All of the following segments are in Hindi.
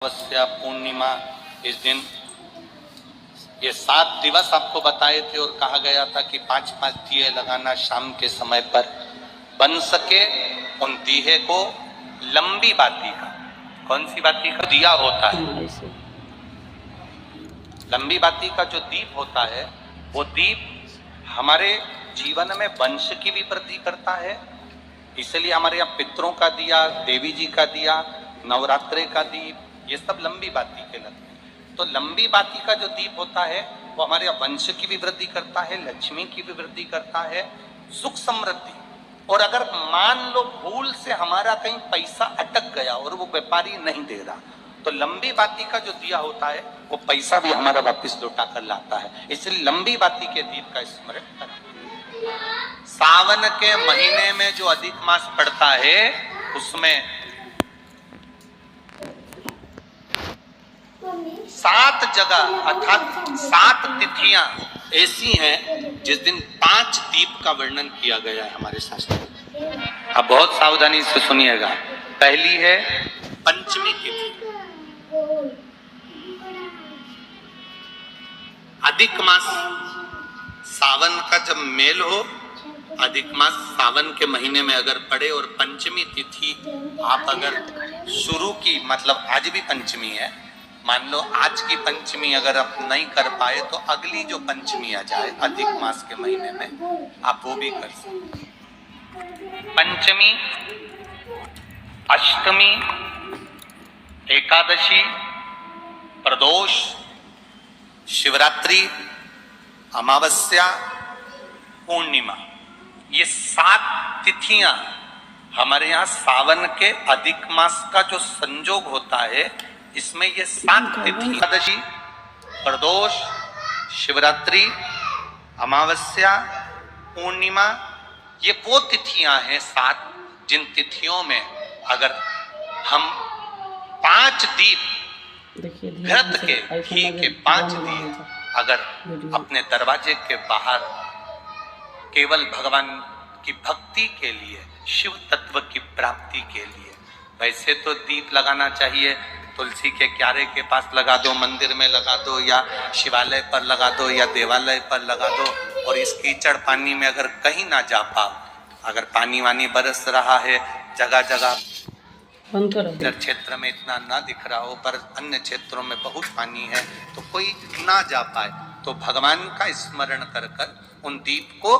अमावस्या पूर्णिमा, इस दिन ये 7 दिवस आपको बताए थे और कहा गया था कि 5-5 दिए लगाना शाम के समय पर, बन सके उन दिए को लंबी बाती का। कौन सी बाती का दिया होता है? लंबी बाती का जो दीप होता है वो दीप हमारे जीवन में वंश की भी वृद्धि करता है। इसलिए हमारे यहाँ पितरों का दिया, देवी जी का दिया, नवरात्रे का दीप, ये सब लंबी बाती के लगते हैं। तो लंबी बाती का जो दीप होता है वो हमारे वंश की भी वृद्धि करता है, लक्ष्मी की भी वृद्धि करता है, सुख समृद्धि। और अगर मान लो भूल से हमारा कहीं पैसा अटक गया और वो व्यापारी नहीं दे रहा, तो लंबी बाती का जो दिया होता है वो पैसा भी हमारा वापिस लौटा कर लाता है। इसलिए लंबी बाती के दीप का स्मरण करें। सावन के महीने में जो अधिक मास पड़ता है उसमें 7 जगह अर्थात 7 तिथियां ऐसी हैं जिस दिन 5 दीप का वर्णन किया गया है हमारे शास्त्रों में। अब बहुत सावधानी से सुनिएगा। पहली है पंचमी तिथि। अधिक मास सावन का जब मेल हो, अधिक मास सावन के महीने में अगर पड़े और पंचमी तिथि आप अगर शुरू की, मतलब आज भी पंचमी है, मान लो आज की पंचमी अगर आप नहीं कर पाए तो अगली जो पंचमी आ जाए अधिक मास के महीने में आप वो भी कर सकते। पंचमी, अष्टमी, एकादशी, प्रदोष, शिवरात्रि, अमावस्या, पूर्णिमा, ये 7 तिथियां हमारे यहाँ सावन के अधिक मास का जो संजोग होता है इसमें ये 7 तिथि, एकादशी, प्रदोष, शिवरात्रि, अमावस्या, पूर्णिमा, ये वो तिथियां हैं 7 जिन तिथियों में अगर हम 5 दीप घृत के, घी के 5 दीप अगर अपने दरवाजे के बाहर केवल भगवान की भक्ति के लिए, शिव तत्व की प्राप्ति के लिए, वैसे तो दीप लगाना चाहिए तुलसी के क्यारे के पास लगा दो, मंदिर में लगा दो, या शिवालय पर लगा दो, या देवालय पर लगा दो। और इस कीचड़ पानी में अगर कहीं ना जा पाओ, अगर पानी वानी बरस रहा है जगह जगह, क्षेत्र में इतना ना दिख रहा हो पर अन्य क्षेत्रों में बहुत पानी है तो कोई ना जा पाए, तो भगवान का स्मरण कर कर उन दीप को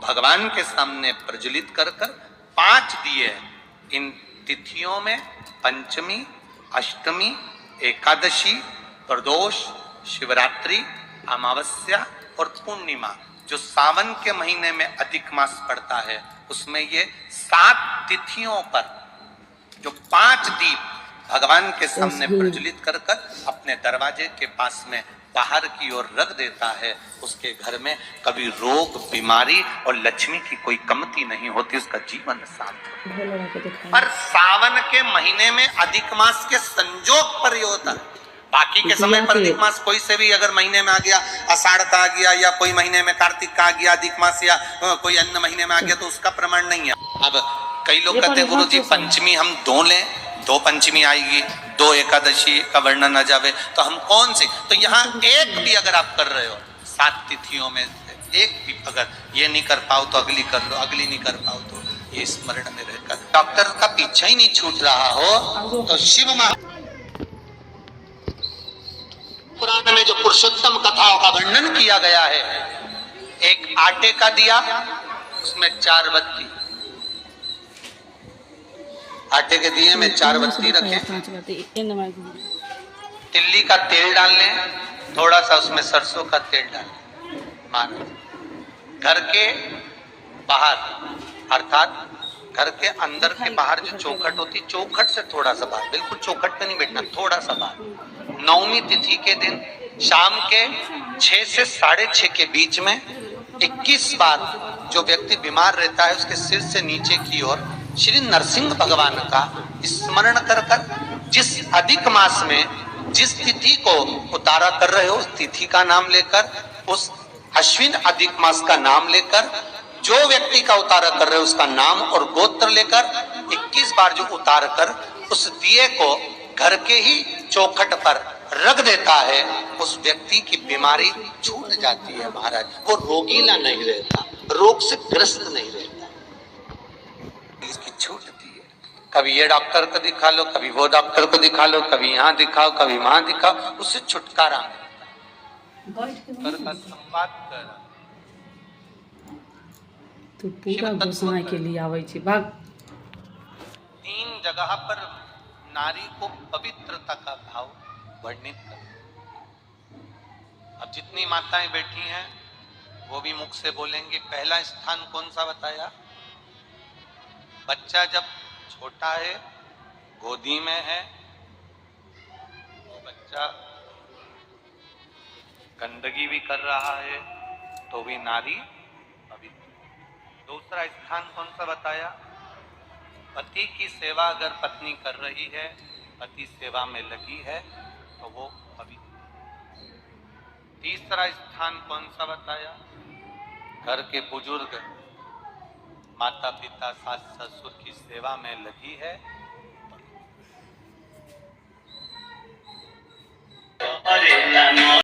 भगवान के सामने प्रज्वलित कर कर 5 दिए इन तिथियों में, पंचमी, अष्टमी, एकादशी, प्रदोष, शिवरात्रि, अमावस्या और पूर्णिमा, जो सावन के महीने में अधिक मास पड़ता है उसमें ये 7 तिथियों पर जो 5 दीप भगवान के सामने प्रज्वलित कर कर अपने दरवाजे के पास में बाहर की ओर रख देता है, उसके घर में कभी रोग, बीमारी और लक्ष्मी की कोई कमती नहीं होती, उसका जीवन सार्थक। पर सावन के महीने में अधिक मास के संजोग पर ये होता है। बाकी के समय पर अधिक मास कोई से भी अगर महीने में आ गया, आषाढ़ का आ गया, या कोई महीने में कार्तिक का आ गया अधिक मास, या कोई अन्य महीने में आ गया तो उसका प्रमाण नहीं है। अब कई लोग कहते हैं गुरु जी पंचमी हम 2 लें, 2 पंचमी आएगी, 2 एकादशी का वर्णन आ जावे, तो हम कौन सी? तो यहाँ एक भी अगर आप कर रहे हो 7 तिथियों में एक भी अगर ये नहीं कर पाओ तो अगली कर लो, अगली नहीं कर पाओ तो ये स्मरण में रहकर डॉक्टर का पीछा ही नहीं छूट रहा हो तो शिव महा पुराण में जो पुरुषोत्तम कथाओं का वर्णन किया गया है, एक आटे का दिया, उसमें 4 बत्ती, आटे के दिए में 4 बत्ती रखें, तिल्ली का तेल डाल लें, थोड़ा सा उसमें सरसों का तेल डाल लें, मानो घर के बाहर अर्थात घर के अंदर के बाहर जो चौखट होती, चौखट से थोड़ा सा बाहर, बिल्कुल चौखट पे नहीं बैठना, थोड़ा सा बाहर, 9वीं तिथि के दिन शाम के 6 से 6:30 के बीच में 21 बार जो व्यक्ति बीमार रहता है उसके सिर से नीचे की ओर श्री नरसिंह भगवान का स्मरण कर कर, जिस अधिक मास में जिस तिथि को उतारा कर रहे हो उस तिथि का नाम लेकर, उस अश्विन अधिक मास का नाम लेकर, जो व्यक्ति का उतारा कर रहे हो उसका नाम और गोत्र लेकर 21 बार जो उतार कर उस दिए को घर के ही चौखट पर रख देता है, उस व्यक्ति की बीमारी छूट जाती है महाराज। वो रोगीला नहीं रहता, रोग से ग्रस्त नहीं रहता, इसकी छूटती है। कभी ये डॉक्टर को दिखा लो, कभी वो डॉक्टर को दिखा लो, कभी यहाँ दिखाओ, कभी वहां दिखाओ, उससे छुटकारा मिलता है। संवाद कर तो पूरा घोषणा के लिए आवे छी भाग। 3 जगह पर नारी को पवित्रता का भाव वर्णित कर। अब जितनी माताएं बैठी हैं वो भी मुख से बोलेंगे। पहला स्थान कौन सा बताया? बच्चा जब छोटा है, गोदी में है, तो बच्चा गंदगी भी कर रहा है तो भी नारी पवित्र। दूसरा स्थान कौन सा बताया? पति की सेवा अगर पत्नी कर रही है, पति सेवा में लगी है तो वो पवित्र। तीसरा स्थान कौन सा बताया? घर के बुजुर्ग माता पिता सास ससुर की सेवा में लगी है